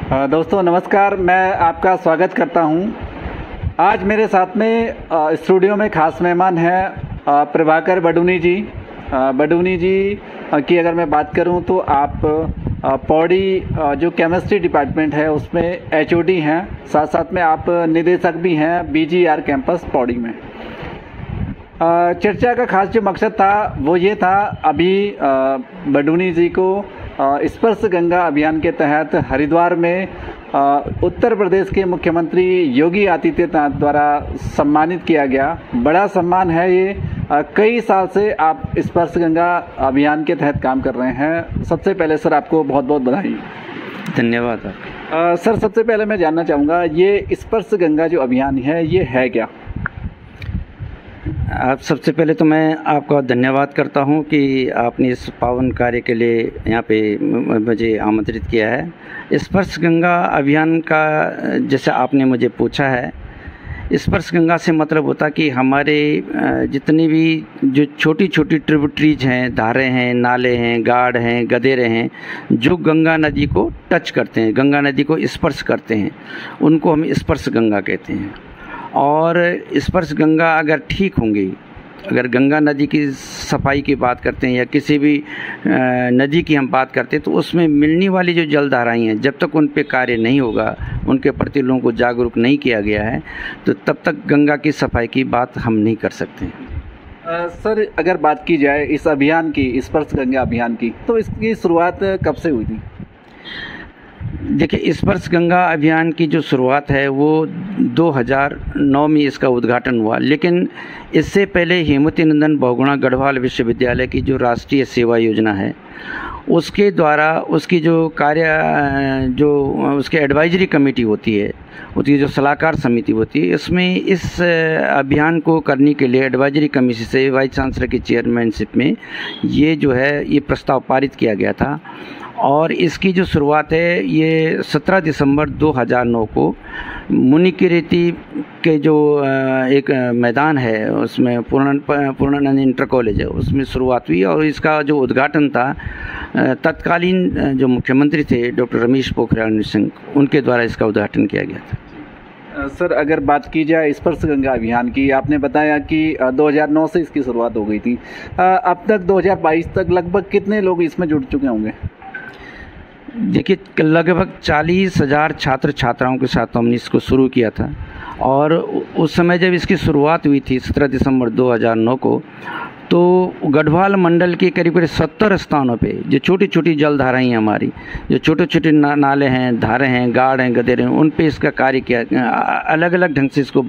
दोस्तों नमस्कार, मैं आपका स्वागत करता हूं। आज मेरे साथ में स्टूडियो में खास मेहमान हैं प्रभाकर बडूनी जी। बडूनी जी की अगर मैं बात करूं तो आप पौड़ी जो केमिस्ट्री डिपार्टमेंट है उसमें एचओडी हैं, साथ साथ में आप निदेशक भी हैं बीजीआर कैंपस पौड़ी में। चर्चा का खास जो मकसद था वो ये था, अभी बडूनी जी को स्पर्श गंगा अभियान के तहत हरिद्वार में उत्तर प्रदेश के मुख्यमंत्री योगी आदित्यनाथ द्वारा सम्मानित किया गया। बड़ा सम्मान है ये। कई साल से आप स्पर्श गंगा अभियान के तहत काम कर रहे हैं। सबसे पहले सर आपको बहुत बहुत बधाई। धन्यवाद। सर सबसे पहले मैं जानना चाहूँगा, ये स्पर्श गंगा जो अभियान है ये है क्या? आप सबसे पहले तो मैं आपका धन्यवाद करता हूं कि आपने इस पावन कार्य के लिए यहाँ पे मुझे आमंत्रित किया है। स्पर्श गंगा अभियान का जैसे आपने मुझे पूछा है, स्पर्श गंगा से मतलब होता कि हमारे जितनी भी जो छोटी छोटी ट्रिब्यूटरीज हैं, धारे हैं, नाले हैं, गाढ़ हैं, गदेरे हैं, जो गंगा नदी को टच करते हैं, गंगा नदी को स्पर्श करते हैं, उनको हम स्पर्श गंगा कहते हैं। और स्पर्श गंगा अगर ठीक होंगी, अगर गंगा नदी की सफाई की बात करते हैं या किसी भी नदी की हम बात करते हैं, तो उसमें मिलने वाली जो जलधाराएं हैं, जब तक उन पे कार्य नहीं होगा, उनके प्रति लोगों को जागरूक नहीं किया गया है, तो तब तक गंगा की सफाई की बात हम नहीं कर सकते। सर अगर बात की जाए इस अभियान की, स्पर्श गंगा अभियान की, तो इसकी शुरुआत कब से हुई थी? देखिए, स्पर्श गंगा अभियान की जो शुरुआत है वो 2009 में इसका उद्घाटन हुआ, लेकिन इससे पहले हेमवती नंदन बहुगुणा गढ़वाल विश्वविद्यालय की जो राष्ट्रीय सेवा योजना है उसके द्वारा उसकी जो उसके एडवाइजरी कमेटी होती है, उसकी जो सलाहकार समिति होती है, इसमें इस अभियान को करने के लिए एडवाइजरी कमेटी से वाइस चांसलर की चेयरमैनशिप में ये प्रस्ताव पारित किया गया था। और इसकी जो शुरुआत है ये 17 दिसंबर 2009 को मुनिकीरेती के जो एक मैदान है उसमें पूर्णानंद इंटर कॉलेज है, उसमें शुरुआत हुई। और इसका जो उद्घाटन था तत्कालीन जो मुख्यमंत्री थे डॉक्टर रमेश पोखरियाल निशंक, उनके द्वारा इसका उद्घाटन किया गया था। सर अगर बात की जाए स्पर्श गंगा अभियान की, आपने बताया कि 2009 से इसकी शुरुआत हो गई थी। अब तक 2022 तक लगभग कितने लोग इसमें जुड़ चुके होंगे? देखिए, लगभग 40,000 छात्र छात्राओं के साथ हमने इसको शुरू किया था। और उस समय जब इसकी शुरुआत हुई थी 17 दिसंबर 2009 को, तो गढ़वाल मंडल के करीब करीब 70 स्थानों पे जो छोटी छोटी जलधाराएं हैं हमारी, जो छोटे छोटे नाले हैं, धारे हैं, गाढ़ हैं, गदेरे हैं, उन पे इसका कार्य किया। अलग अलग ढंग से इसको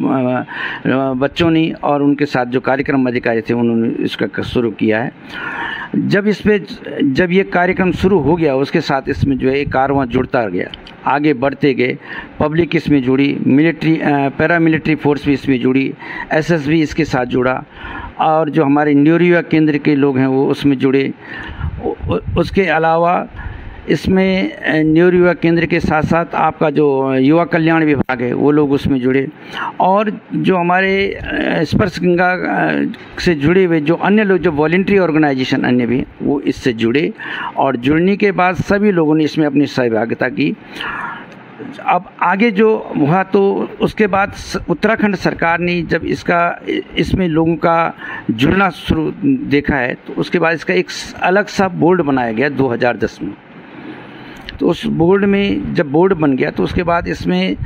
बच्चों ने और उनके साथ जो कार्यक्रम अधिकारी थे उन्होंने इसका शुरू किया है। जब ये कार्यक्रम शुरू हो गया, उसके साथ इसमें जो है एक कारवां जुड़ता गया, आगे बढ़ते गए। पब्लिक इसमें जुड़ी, मिलिट्री पैरामिलिट्री फोर्स भी इसमें जुड़ी, एसएस भी इसके साथ जुड़ा, और जो हमारे न्यूरो युवा केंद्र के लोग हैं वो उसमें जुड़े। उसके अलावा इसमें न्यूरो युवा केंद्र के साथ साथ आपका जो युवा कल्याण विभाग है वो लोग उसमें जुड़े। और जो हमारे स्पर्श गंगा से जुड़े हुए जो अन्य लोग, जो वॉलंटरी ऑर्गेनाइजेशन अन्य भी, वो इससे जुड़े। और जुड़ने के बाद सभी लोगों ने इसमें अपनी सहभागिता की। अब आगे जो हुआ, तो उसके बाद उत्तराखंड सरकार ने जब इसमें लोगों का जुड़ना शुरू देखा है, तो उसके बाद इसका एक अलग सा बोर्ड बनाया गया 2010 में। तो उस बोर्ड में जब बोर्ड बन गया, तो उसके बाद इसमें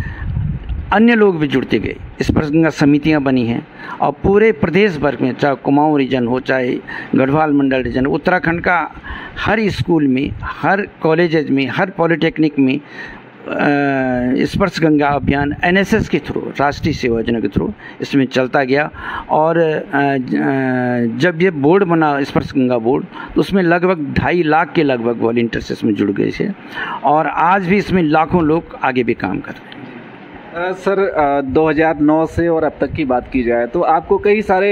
अन्य लोग भी जुड़ते गए, स्पर्श गंगा समितियां बनी हैं। और पूरे प्रदेश भर में, चाहे कुमाऊं रीजन हो, चाहे गढ़वाल मंडल रीजन, उत्तराखंड का हर स्कूल में, हर कॉलेजेज में, हर पॉलिटेक्निक में स्पर्श गंगा अभियान एनएसएस के थ्रू, राष्ट्रीय सेवा योजना के थ्रू इसमें चलता गया। और जब ये बोर्ड बना, स्पर्श गंगा बोर्ड, तो उसमें लगभग 2.5 लाख के लगभग वॉलंटियर्स इसमें जुड़ गए थे। और आज भी इसमें लाखों लोग आगे भी काम कर रहे हैं। सर 2009 से और अब तक की बात की जाए तो आपको कई सारे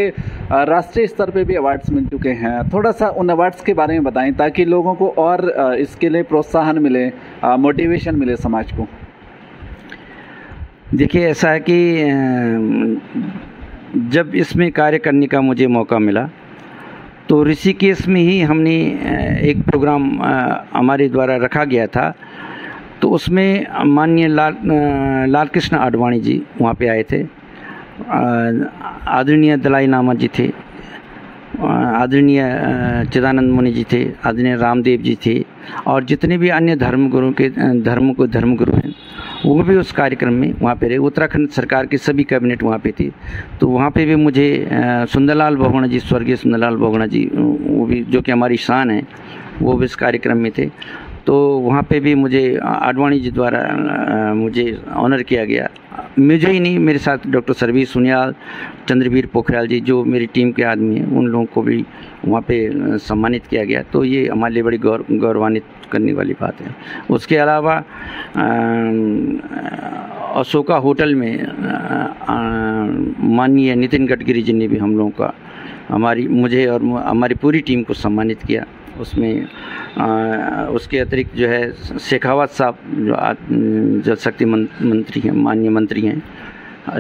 राष्ट्रीय स्तर पे भी अवार्ड्स मिल चुके हैं। थोड़ा सा उन अवार्ड्स के बारे में बताएं ताकि लोगों को और इसके लिए प्रोत्साहन मिले, मोटिवेशन मिले समाज को। देखिए, ऐसा है कि जब इसमें कार्य करने का मुझे मौका मिला, तो ऋषिकेश में ही हमने एक प्रोग्राम हमारे द्वारा रखा गया था तो उसमें माननीय लाल कृष्ण आडवाणी जी वहाँ पे आए थे, आदरणीय दलाई लामा जी थे, आदरणीय चिदानंद मुनि जी थे, आदरणीय रामदेव जी थे, और जितने भी अन्य धर्मगुरु हैं वो भी उस कार्यक्रम में वहाँ पे रहे। उत्तराखंड सरकार की सभी कैबिनेट वहाँ पे थी, तो वहाँ पे भी मुझे सुंदरलाल बहुगुणा जी, स्वर्गीय सुंदरलाल बहुगुणा जी, वो भी जो कि हमारी शान है, वो भी इस कार्यक्रम में थे। तो वहाँ पे भी मुझे आडवाणी जी द्वारा मुझे ऑनर किया गया। मुझे ही नहीं, मेरे साथ डॉक्टर सर्वी सुनियाल, चंद्रवीर पोखरियाल जी जो मेरी टीम के आदमी हैं, उन लोगों को भी वहाँ पे सम्मानित किया गया। तो ये हमारे लिए बड़ी गौरवान्वित करने वाली बात है। उसके अलावा अशोका होटल में माननीय नितिन गडकरी जी ने भी हम लोगों का, मुझे और हमारी पूरी टीम को सम्मानित किया। उसमें उसके अतिरिक्त जो है शेखावत साहब जो जल शक्ति मंत्री हैं, माननीय मंत्री हैं,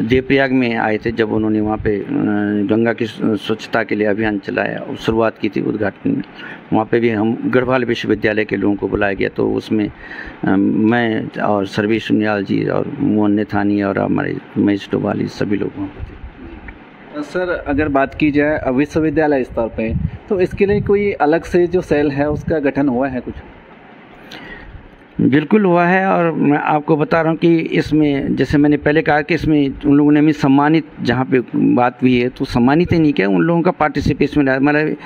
देवप्रयाग में आए थे जब उन्होंने वहाँ पे गंगा की स्वच्छता के लिए अभियान चलाया और शुरुआत की थी उद्घाटन में। वहाँ पे भी हम गढ़वाल विश्वविद्यालय के लोगों को बुलाया गया, तो उसमें मैं और सर्वी सुनियाल जी और मोहन नेथानी और हमारे महेश डोभाल सभी लोग वहाँ पे थे। सर, अगर बात की जाए विश्वविद्यालय स्तर पे, तो इसके लिए कोई अलग से जो सेल है उसका गठन हुआ है कुछ? बिल्कुल हुआ है, और मैं आपको बता रहा हूँ कि इसमें जैसे मैंने पहले कहा कि इसमें उन लोगों ने भी सम्मानित, जहाँ पे बात हुई है तो सम्मानित ही नहीं किया, उन लोगों का पार्टिसिपेशन रहा। हमारे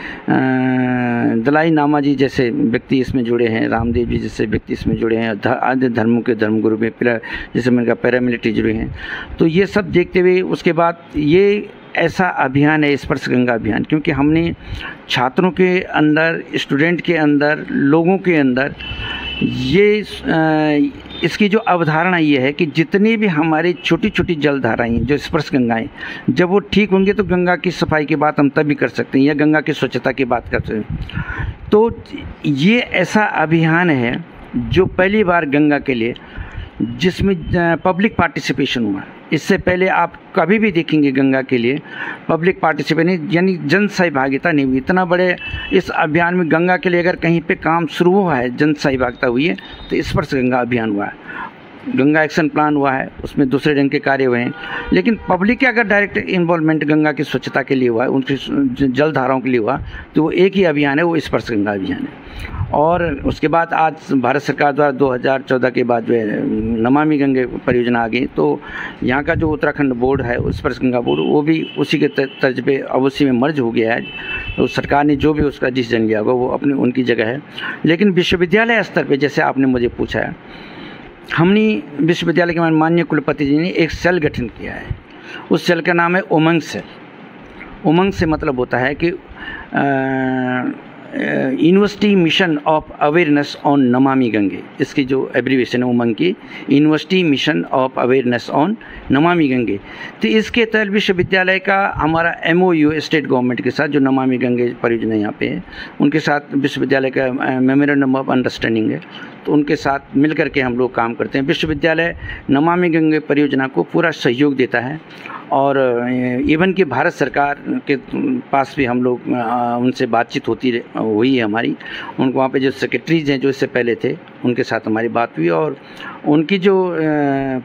दलाई लामा जी जैसे व्यक्ति इसमें जुड़े हैं, रामदेव जी जैसे व्यक्ति इसमें जुड़े हैं, आद्य धर्मों के धर्मगुरु में जैसे मैंने कहा पैरामिलिट्री जुड़े हैं। तो ये सब देखते हुए उसके बाद ये ऐसा अभियान है स्पर्श गंगा अभियान, क्योंकि हमने छात्रों के अंदर, स्टूडेंट के अंदर, लोगों के अंदर ये इसकी जो अवधारणा ये है कि जितनी भी हमारी छोटी छोटी जलधाराएं हैं जो स्पर्श गंगाएं, जब वो ठीक होंगे तो गंगा की सफाई की बात हम तभी कर सकते हैं या गंगा की स्वच्छता की बात कर सकते हैं। तो ये ऐसा अभियान है जो पहली बार गंगा के लिए जिसमें पब्लिक पार्टिसिपेशन हुआ। इससे पहले आप कभी भी देखेंगे गंगा के लिए पब्लिक पार्टिसिपेशन यानी जन सहभागिता नहीं हुई। इतना बड़े इस अभियान में गंगा के लिए अगर कहीं पे काम शुरू हुआ है, जन सहभागिता हुई है, तो स्पर्श गंगा अभियान हुआ है। गंगा एक्शन प्लान हुआ है, उसमें दूसरे ढंग के कार्य हुए हैं, लेकिन पब्लिक के अगर डायरेक्ट इन्वॉल्वमेंट गंगा की स्वच्छता के लिए हुआ है, उनकी जल धाराओं के लिए हुआ, तो वो एक ही अभियान है, वो स्पर्श गंगा अभियान है। और उसके बाद आज भारत सरकार द्वारा 2014 के बाद जो है नमामि गंगे परियोजना आ गई, तो यहाँ का जो उत्तराखंड बोर्ड है, स्पर्श गंगा बोर्ड, वो भी उसी के तर्ज पे अब उसी में मर्ज हो गया है। तो सरकार ने जो भी उसका डिसीजन लिया होगा वो अपनी उनकी जगह है। लेकिन विश्वविद्यालय स्तर पे जैसे आपने मुझे पूछा है, हमने विश्वविद्यालय के माननीय कुलपति जी ने एक सेल गठन किया है। उस सेल का नाम है उमंग सेल। उमंग से मतलब होता है कि university mission of awareness on Namami Gange, इसकी जो एब्रीविएशन है उमंग की, university mission of awareness on Namami Gange. तो इसके तहत विश्वविद्यालय का हमारा MOU स्टेट गवर्नमेंट के साथ, जो नमामि गंगे परियोजना यहाँ पे है, उनके साथ विश्वविद्यालय का मेमोरेंडम ऑफ अंडरस्टैंडिंग है, तो उनके साथ मिल करके हम लोग काम करते हैं। विश्वविद्यालय नमामि गंगे परियोजना को पूरा सहयोग देता है, और इवन कि भारत सरकार के पास भी हम लोग उनसे बातचीत हुई है हमारी। उनको वहाँ पे जो सेक्रेटरीज हैं जो इससे पहले थे, उनके साथ हमारी बात हुई, और उनकी जो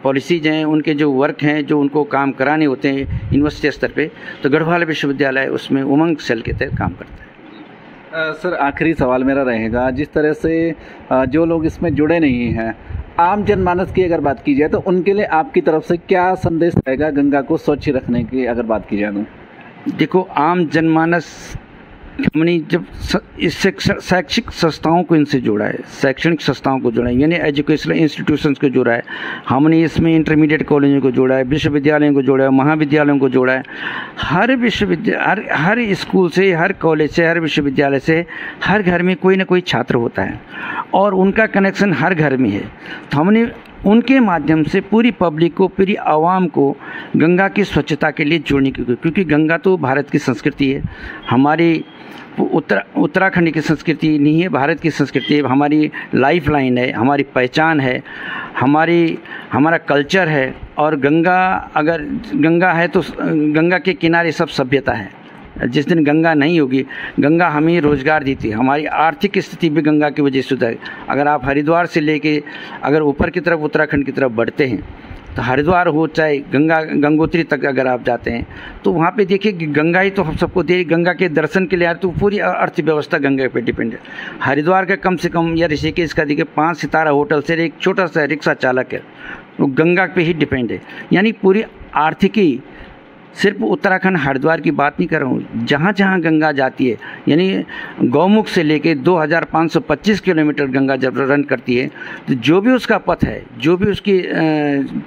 पॉलिसीज हैं, उनके जो वर्क हैं, जो उनको काम कराने होते हैं यूनिवर्सिटी स्तर पे, तो गढ़वाल विश्वविद्यालय उसमें उमंग सेल के तहत काम करता है। सर, आखिरी सवाल मेरा रहेगा, जिस तरह से जो लोग इसमें जुड़े नहीं हैं, आम जनमानस की अगर बात की जाए, तो उनके लिए आपकी तरफ से क्या संदेश रहेगा गंगा को स्वच्छ रखने की अगर बात की जाए तो? देखो, आम जनमानस हमने जब इससे शैक्षिक संस्थाओं को इनसे जोड़ा है, शैक्षणिक संस्थाओं को जोड़ा है, यानी एजुकेशनल इंस्टीट्यूशंस को जोड़ा है। हमने इसमें इंटरमीडिएट कॉलेजों को जोड़ा है, विश्वविद्यालयों को जोड़ा है, महाविद्यालयों को जोड़ा है। हर विश्वविद्यालय, हर स्कूल से, हर कॉलेज से, हर विश्वविद्यालय से, हर घर में कोई ना कोई छात्र होता है, और उनका कनेक्शन हर घर में है। तो हमने उनके माध्यम से पूरी पब्लिक को, पूरी आवाम को गंगा की स्वच्छता के लिए जोड़ने की, क्योंकि गंगा तो भारत की संस्कृति है, हमारी उत्तराखंड की संस्कृति नहीं है, भारत की संस्कृति है, हमारी लाइफ लाइन है, हमारी पहचान है, हमारा कल्चर है। और गंगा, अगर गंगा है तो गंगा के किनारे सब सभ्यता है, जिस दिन गंगा नहीं होगी, गंगा हमें रोज़गार देती है, हमारी आर्थिक स्थिति भी गंगा की वजह से सुधर। अगर आप हरिद्वार से लेके अगर ऊपर की तरफ उत्तराखंड की तरफ बढ़ते हैं तो हरिद्वार हो चाहे गंगोत्री तक अगर आप जाते हैं तो वहाँ पे देखिए कि गंगा ही तो हम सबको दे, गंगा के दर्शन के लिए यार तो पूरी अर्थव्यवस्था गंगा पे डिपेंड है। हरिद्वार का कम से कम या ऋषिकेश का देखिए 5 सितारा होटल से एक छोटा सा रिक्शा चालक है वो गंगा पे ही डिपेंड है। यानी पूरी आर्थिकी, सिर्फ उत्तराखंड हरिद्वार की बात नहीं कर रहा हूँ, जहाँ जहाँ गंगा जाती है, यानी गौमुख से लेके 2525 किलोमीटर गंगा जब रन करती है तो जो भी उसका पथ है, जो भी उसकी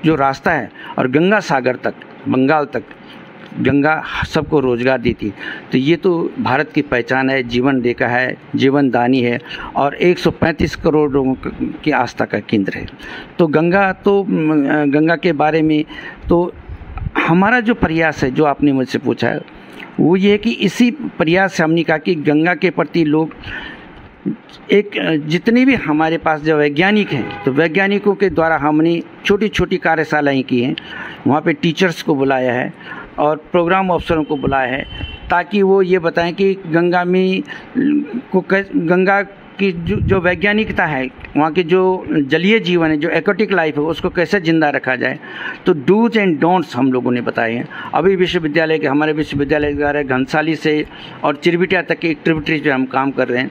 जो रास्ता है और गंगा सागर तक, बंगाल तक गंगा सबको रोज़गार देती है। तो ये तो भारत की पहचान है, जीवन रेखा है, जीवन दानी है और 135 करोड़ लोगों की आस्था का केंद्र है। तो गंगा के बारे में तो हमारा जो प्रयास है, जो आपने मुझसे पूछा है, वो ये है कि इसी प्रयास से हमने कहा कि गंगा के प्रति लोग जितने भी हमारे पास जो वैज्ञानिक हैं तो वैज्ञानिकों के द्वारा हमने छोटी छोटी कार्यशालाएँ की हैं, वहाँ पे टीचर्स को बुलाया है और प्रोग्राम अफसरों को बुलाया है ताकि वो ये बताएं कि गंगा में गंगा की जो वैज्ञानिकता है, वहाँ के जो जलीय जीवन है, जो एक्वाटिक लाइफ है, उसको कैसे जिंदा रखा जाए। तो डूज एंड डोंट्स हम लोगों ने बताए हैं। अभी विश्वविद्यालय के हमारे विश्वविद्यालय द्वारा घनसाली से और चिरबिटिया तक की एक्टिविटीज़ पे हम काम कर रहे हैं।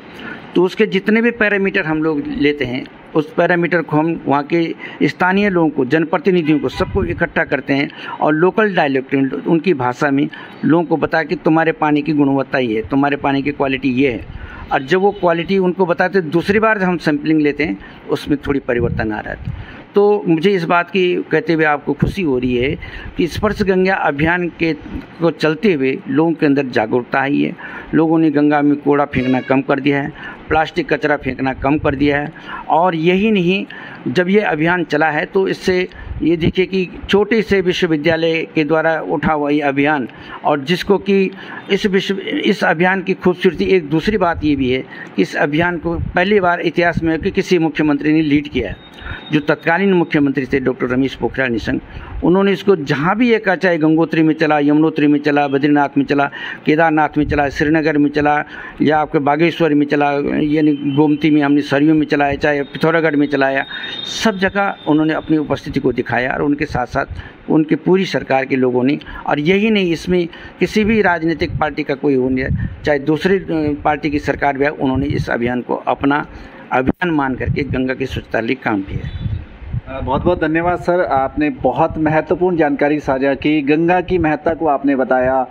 तो उसके जितने भी पैरामीटर हम लोग लेते हैं उस पैरामीटर को हम वहाँ के स्थानीय लोगों को, जनप्रतिनिधियों को, सबको इकट्ठा करते हैं और लोकल डायलेक्ट उनकी भाषा में लोगों को बताया कि तुम्हारे पानी की गुणवत्ता ये है, तुम्हारे पानी की क्वालिटी ये है। और जब वो क्वालिटी उनको बताते दूसरी बार जब हम सैम्पलिंग लेते हैं उसमें थोड़ी परिवर्तन आ रहा है। तो मुझे इस बात की कहते हुए आपको खुशी हो रही है कि स्पर्श गंगा अभियान को चलते हुए लोगों के अंदर जागरूकता आई है। लोगों ने गंगा में कूड़ा फेंकना कम कर दिया है, प्लास्टिक कचरा फेंकना कम कर दिया है। और यही नहीं, जब ये अभियान चला है तो इससे ये देखिए कि छोटे से विश्वविद्यालय के द्वारा उठा हुआ ये अभियान, और जिसको कि इस अभियान की खूबसूरती, एक दूसरी बात ये भी है कि इस अभियान को पहली बार इतिहास में कि किसी मुख्यमंत्री ने लीड किया है। जो तत्कालीन मुख्यमंत्री थे डॉक्टर रमेश पोखरियाल निशंक, उन्होंने इसको जहाँ भी एक चाहे गंगोत्री में चला, यमुनोत्री में चला, बद्रीनाथ में चला, केदारनाथ में चला, श्रीनगर में चला, या आपके बागेश्वर में चला, यानी गोमती में हमने सरयू में चलाया, चाहे पिथौरागढ़ में चलाया, सब जगह उन्होंने अपनी उपस्थिति को दिखाया और उनके साथ साथ उनके पूरी सरकार के लोगों ने। और यही नहीं, इसमें किसी भी राजनीतिक पार्टी का कोई वो नहीं है, चाहे दूसरी पार्टी की सरकार भी है, उन्होंने इस अभियान को अपना अभियान मान करके गंगा की स्वच्छता के लिए काम किया है। बहुत बहुत धन्यवाद सर, आपने बहुत महत्वपूर्ण जानकारी साझा की, गंगा की महत्ता को आपने बताया।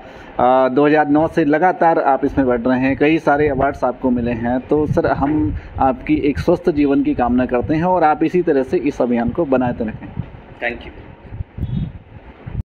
2009 से लगातार आप इसमें बढ़ रहे हैं, कई सारे अवार्ड्स आपको मिले हैं। तो सर, हम आपकी एक स्वस्थ जीवन की कामना करते हैं और आप इसी तरह से इस अभियान को बनाते रखें। Thank you.